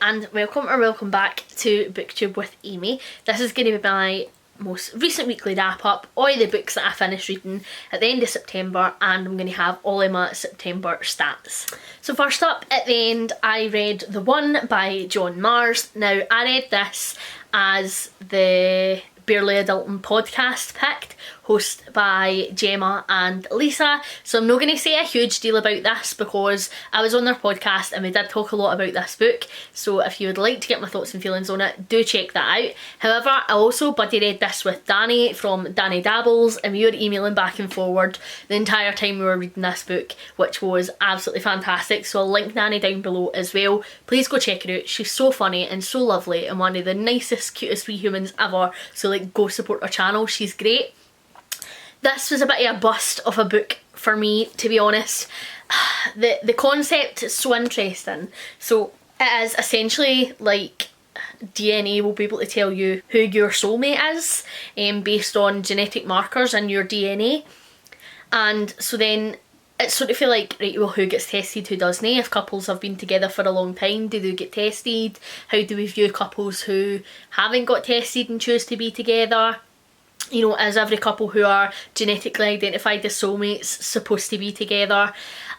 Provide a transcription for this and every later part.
and welcome back to BookTube with Amy. This is going to be my most recent weekly wrap up, all the books that I finished reading at the end of September, and I'm going to have all of my September stats. So first up, at the end, I read The One by John Mars. Now, I read this as the Barely Adulting podcast picked, hosted by Gemma and Lisa, so I'm not going to say a huge deal about this because I was on their podcast and we did talk a lot about this book, so if you would like to get my thoughts and feelings on it, do check that out. However, I also buddy read this with Danny from Danny Dabbles, and we were emailing back and forward the entire time we were reading this book, which was absolutely fantastic, so I'll link Danny down below as well. Please go check her out, she's so funny and so lovely and one of the nicest, cutest wee humans ever, so like go support her channel, she's great. This was a bit of a bust of a book for me, to be honest. The concept is so interesting. So it is essentially like DNA will be able to tell you who your soulmate is based on genetic markers in your DNA. And so then it's sort of feel like, right, well, who gets tested, who doesn't? If couples have been together for a long time, do they get tested? How do we view couples who haven't got tested and choose to be together? You know, is every couple who are genetically identified as soulmates supposed to be together?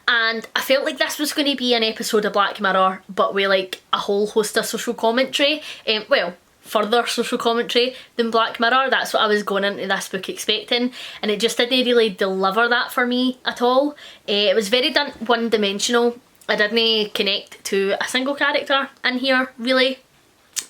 And I felt like this was going to be an episode of Black Mirror, but with like a whole host of social commentary. Well, further social commentary than Black Mirror. That's what I was going into this book expecting, and it just didn't really deliver that for me at all. It was very one-dimensional. I didn't connect to a single character in here, really.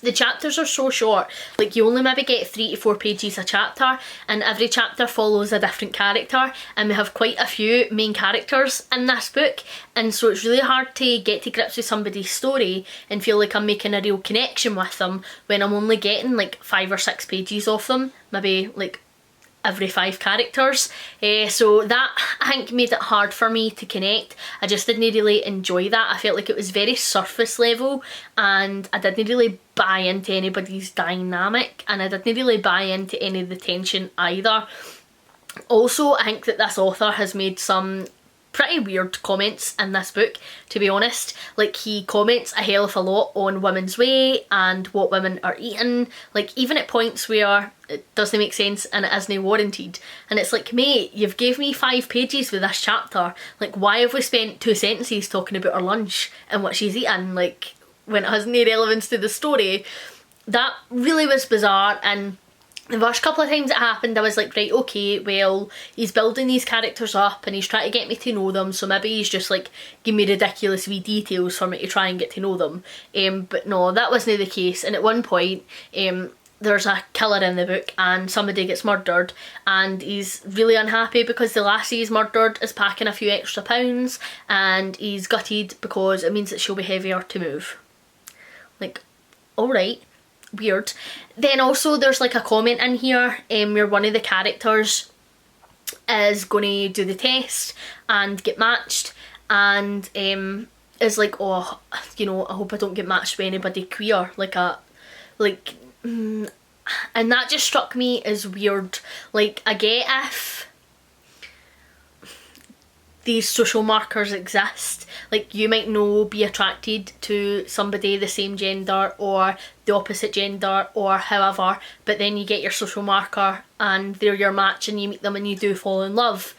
The chapters are so short, like you only maybe get 3 to 4 pages a chapter, and every chapter follows a different character, and we have quite a few main characters in this book, and so it's really hard to get to grips with somebody's story and feel like I'm making a real connection with them when I'm only getting like 5 or 6 pages of them, maybe like every 5 characters. So that, I think, made it hard for me to connect. I just didn't really enjoy that. I felt like it was very surface level, and I didn't really buy into anybody's dynamic, and I didn't really buy into any of the tension either. Also, I think that this author has made some pretty weird comments in this book, to be honest. Like, he comments a hell of a lot on women's weight and what women are eating, like even at points where it doesn't make sense and it isn't warranted, and it's like, mate, you've gave me 5 pages with this chapter, like why have we spent 2 sentences talking about her lunch and what she's eating, like when it has no relevance to the story? That really was bizarre, and the first couple of times it happened I was like, right, okay, well, he's building these characters up and he's trying to get me to know them, so maybe he's just like give me ridiculous wee details for me to try and get to know them. But no, that wasn't the case, and at one point there's a killer in the book and somebody gets murdered, and he's really unhappy because the lassie he's murdered is packing a few extra pounds, and he's gutted because it means that she'll be heavier to move. Like, alright. Weird. Then also there's like a comment in here where one of the characters is going to do the test and get matched, and is like, oh, you know, I hope I don't get matched with anybody queer, and that just struck me as weird. Like, I get if these social markers exist, like you might be attracted to somebody the same gender or the opposite gender or however, but then you get your social marker and they're your match and you meet them and you do fall in love.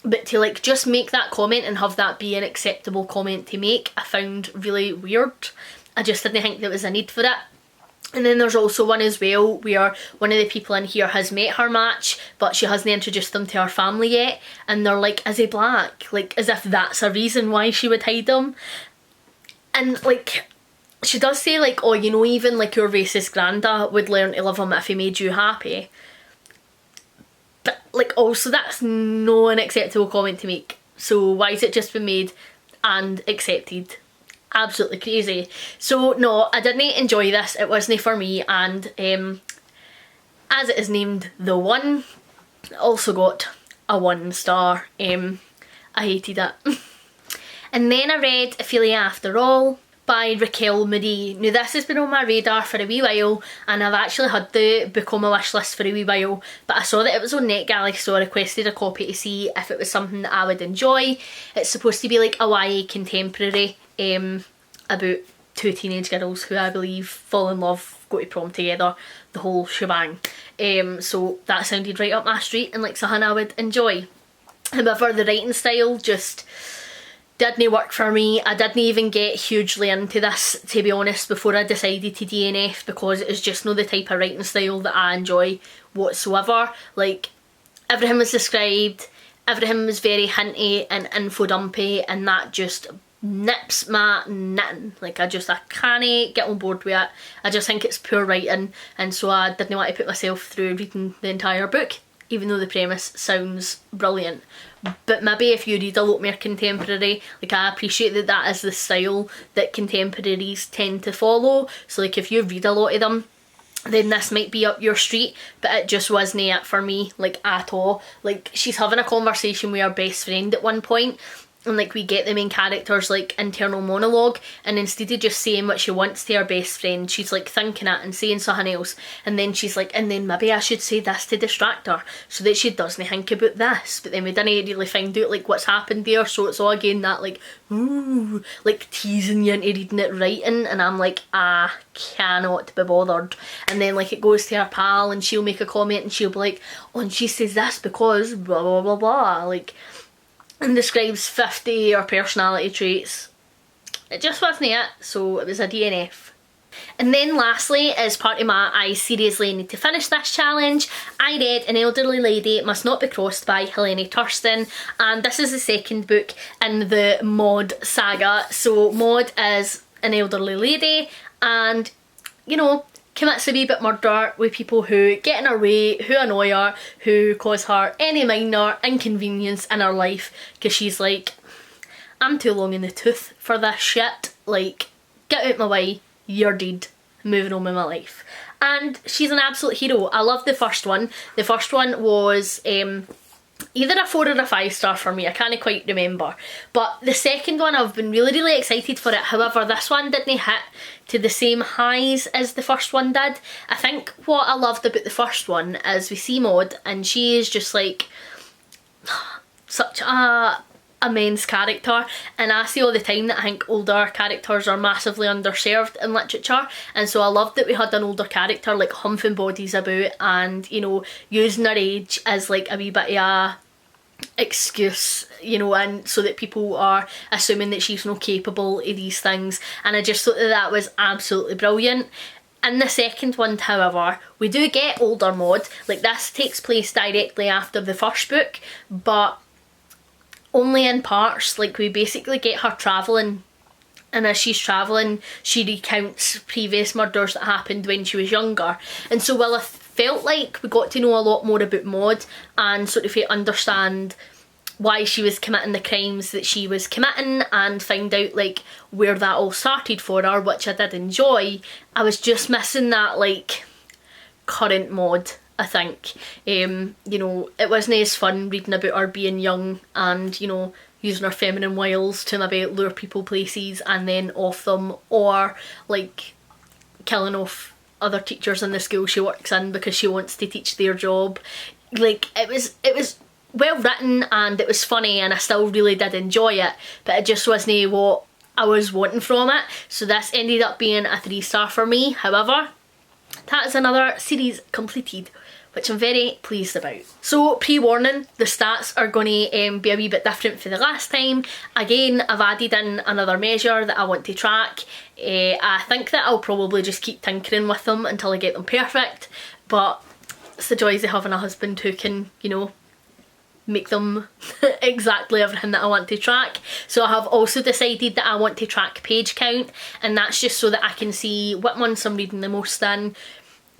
But to like just make that comment and have that be an acceptable comment to make, I found really weird. I just didn't think there was a need for it. And then there's also one as well where one of the people in here has met her match, but she hasn't introduced them to her family yet, and they're like, is he black? Like, as if that's a reason why she would hide him. And like, she does say like, oh, you know, even like your racist granda would learn to love him if he made you happy. But like, also that's no an acceptable comment to make. So why has it just been made and accepted? Absolutely crazy. So no, I didn't enjoy this, it wasn't for me, and as it is named The One, it also got a 1 star. I hated it. And then I read Ophelia After All by Raquel Marie. Now this has been on my radar for a wee while, and I've actually had the book on my wish list for a wee while, but I saw that it was on NetGalley, so I requested a copy to see if it was something that I would enjoy. It's supposed to be like a YA contemporary about two teenage girls who I believe fall in love, go to prom together, the whole shebang. So that sounded right up my street and like something I would enjoy. However, the writing style just didn't work for me. I didn't even get hugely into this, to be honest, before I decided to DNF, because it is just not the type of writing style that I enjoy whatsoever. Like, everything was described, everything was very hinty and info dumpy, and that just nips my knitting. Like, I can't get on board with it. I just think it's poor writing, and so I didn't want to put myself through reading the entire book, even though the premise sounds brilliant. But maybe if you read a lot more contemporary, like, I appreciate that that is the style that contemporaries tend to follow. So like, if you read a lot of them, then this might be up your street, but it just wasn't it for me, like, at all. Like, she's having a conversation with her best friend at one point, and like, we get the main character's like internal monologue, and instead of just saying what she wants to her best friend, she's like thinking it and saying something else, and then she's like, and then maybe I should say this to distract her so that she doesn't think about this. But then we didn't really find out like what's happened there, so it's all again that like, ooh, like teasing you into reading it writing, and I'm like, I cannot be bothered. And then like, it goes to her pal and she'll make a comment and she'll be like, oh, and she says this because blah blah blah blah, like, and describes 50 or personality traits. It just wasn't it, so it was a DNF. And then lastly is Partima. I seriously need to finish this challenge. I read An Elderly Lady Must Not Be Crossed by Helene Thurston, and this is the second book in the Maud saga. So Maud is an elderly lady, and you know, commits a wee bit murder with people who get in her way, who annoy her, who cause her any minor inconvenience in her life, because she's like, I'm too long in the tooth for this shit, like, get out my way, you're dead, moving on with my life. And she's an absolute hero. I love the first one. The first one was either a 4 or a 5 star for me, I can't quite remember. But the second one, I've been really excited for it. However, this one didn't hit to the same highs as the first one did. I think what I loved about the first one is we see Maud, and she is just like such a immense character, and I see all the time that I think older characters are massively underserved in literature, and so I loved that we had an older character like humping bodies about and, you know, using her age as like a wee bit of a excuse, you know, and so that people are assuming that she's not capable of these things, and I just thought that that was absolutely brilliant. In the second one, however, we do get older Maud. Like, this takes place directly after the first book, but only in parts. Like, we basically get her travelling, and as she's travelling she recounts previous murders that happened when she was younger. And so while I felt like we got to know a lot more about Maud and sort of understand why she was committing the crimes that she was committing and find out like where that all started for her, which I did enjoy, I was just missing that like current Maud, I think. You know, it wasn't as fun reading about her being young and, you know, using her feminine wiles to maybe lure people places and then off them, or like killing off other teachers in the school she works in because she wants to teach their job. Like, it was well written and it was funny and I still really did enjoy it, but it just wasn't what I was wanting from it. So this ended up being a 3 star for me. However, that is another series completed, which I'm very pleased about. So pre-warning, the stats are going to be a wee bit different for the last time. Again, I've added in another measure that I want to track. I think that I'll probably just keep tinkering with them until I get them perfect, but it's the joys of having a husband who can, you know, make them exactly everything that I want to track. So I have also decided that I want to track page count, and that's just so that I can see what months I'm reading the most in,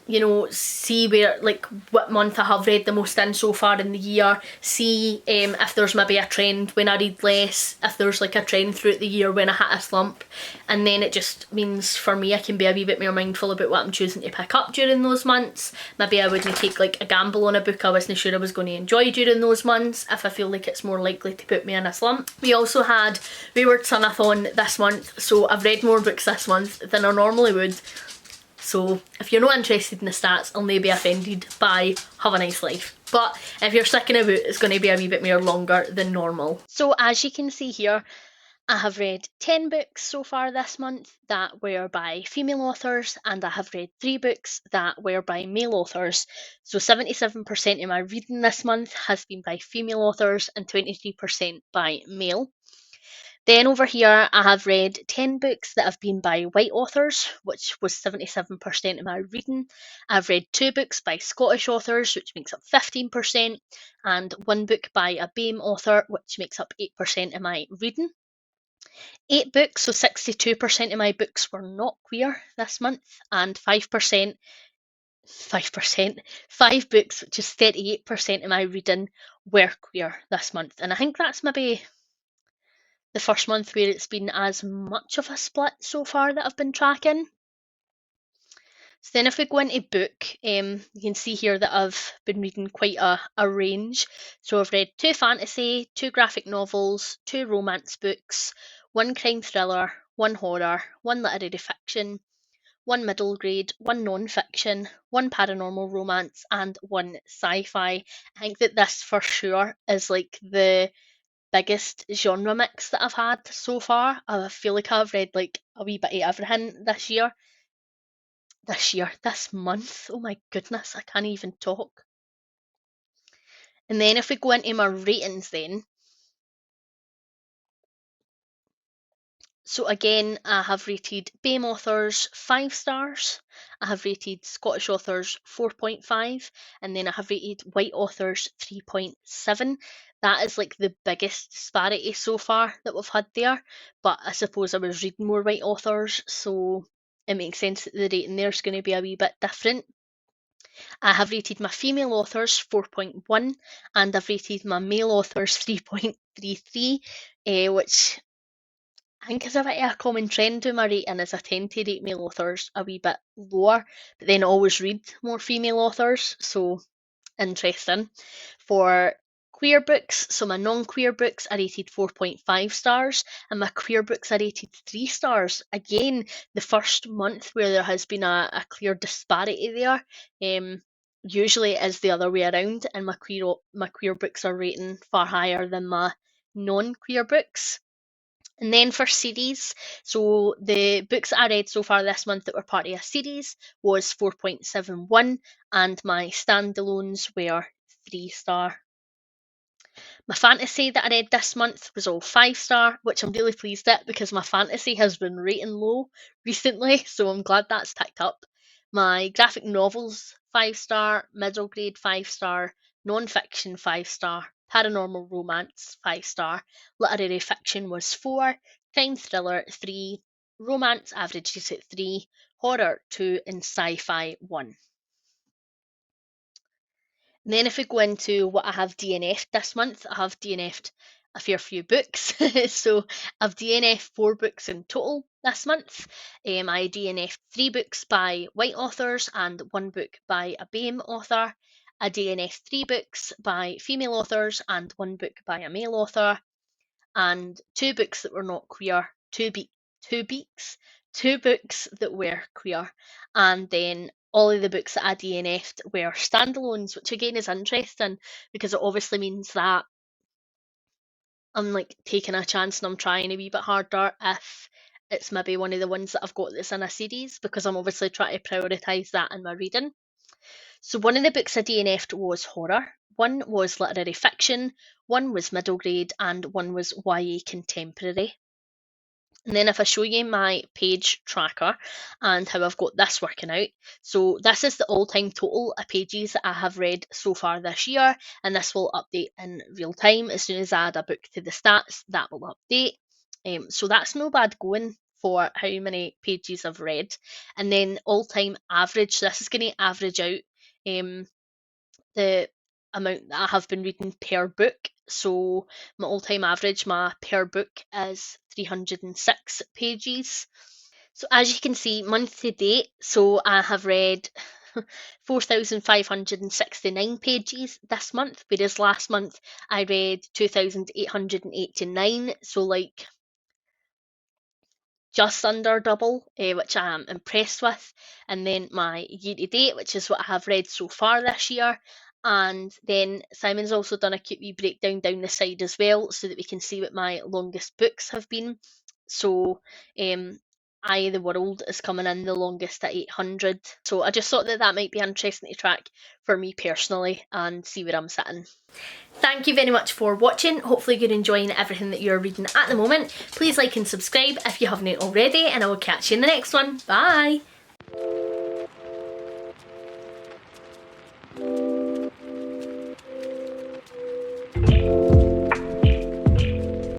you know, see where, like, what month I have read the most in so far in the year, see if there's maybe a trend when I read less, if there's like a trend throughout the year when I hit a slump, and then it just means for me I can be a wee bit more mindful about what I'm choosing to pick up during those months. Maybe I wouldn't take like a gamble on a book I wasn't sure I was going to enjoy during those months if I feel like it's more likely to put me in a slump. We also had Wayward Sunathon this month, so I've read more books this month than I normally would. So if you're not interested in the stats, I'll maybe be offended by Have a Nice Life. But if you're sticking about, it's going to be a wee bit more longer than normal. So as you can see here, I have read 10 books so far this month that were by female authors, and I have read 3 books that were by male authors. So 77% of my reading this month has been by female authors and 23% by male. Then over here, I have read 10 books that have been by white authors, which was 77% of my reading. I've read 2 books by Scottish authors, which makes up 15%, and 1 book by a BAME author, which makes up 8% of my reading. 8 books, so 62% of my books were not queer this month, and 5%, 5 books, which is 38% of my reading, were queer this month. And I think that's maybe the first month where it's been as much of a split so far that I've been tracking. So then if we go into book, you can see here that I've been reading quite a range. So I've read 2 fantasy, 2 graphic novels, 2 romance books, 1 crime thriller, 1 horror, 1 literary fiction, 1 middle grade, 1 non-fiction, 1 paranormal romance, and 1 sci-fi. I think that this for sure is like the biggest genre mix that I've had so far. I feel like I've read like a wee bit of everything this month. Oh my goodness, I can't even talk. And then if we go into my ratings then, so again, I have rated BAME authors 5 stars, I have rated Scottish authors 4.5, and then I have rated white authors 3.7. That is like the biggest disparity so far that we've had there, but I suppose I was reading more white authors, so it makes sense that the rating there is going to be a wee bit different. I have rated my female authors 4.1, and I've rated my male authors 3.33, which I think is a bit of a common trend with my rating, as I tend to rate male authors a wee bit lower, but then always read more female authors, so interesting. For queer books, so my non-queer books I rated 4.5 stars, and my queer books I rated 3 stars. Again, the first month where there has been a clear disparity there. Usually it is the other way around, and my queer books are rating far higher than my non-queer books. And then for series, so the books that I read so far this month that were part of a series was 4.71, and my standalones were 3 star. My fantasy that I read this month was all 5 star, which I'm really pleased at because my fantasy has been rating low recently, so I'm glad that's picked up. My graphic novels 5 star, middle grade 5 star, non-fiction 5 star, paranormal romance 5 star, literary fiction was 4, crime thriller 3, romance averages at 3, horror 2, and sci-fi 1. And then if we go into what I have DNF'd this month, I have DNF'd a fair few books. So I've DNF'd 4 books in total this month. I DNF'd 3 books by white authors and 1 book by a BAME author. I DNF'd 3 books by female authors and 1 book by a male author. And 2 books that were not queer, 2 books that were queer, and then all of the books that I DNF'd were standalones, which again is interesting because it obviously means that I'm like taking a chance and I'm trying a wee bit harder if it's maybe one of the ones that I've got that's in a series, because I'm obviously trying to prioritise that in my reading. So one of the books I DNF'd was horror, 1 was literary fiction, 1 was middle grade, and 1 was YA contemporary. And then if I show you my page tracker and how I've got this working out, so this is the all-time total of pages that I have read so far this year, and this will update in real time. As soon as I add a book to the stats, that will update. So that's no bad going for how many pages I've read. And then all-time average, this is going to average out the amount that I have been reading per book. So my all-time average, my per book is 306 pages. So as you can see, month to date, so I have read 4,569 pages this month, whereas last month I read 2,889, so like just under double, which I am impressed with. And then my year to date, which is what I have read so far this year, And then Simon's also done a cute wee breakdown down the side as well, so that we can see what my longest books have been. So Eye of the World is coming in the longest at 800. So I just thought that that might be interesting to track for me personally and see where I'm sitting. Thank you very much for watching. Hopefully you're enjoying everything that you're reading at the moment. Please like and subscribe if you haven't already, and I will catch you in the next one. Bye!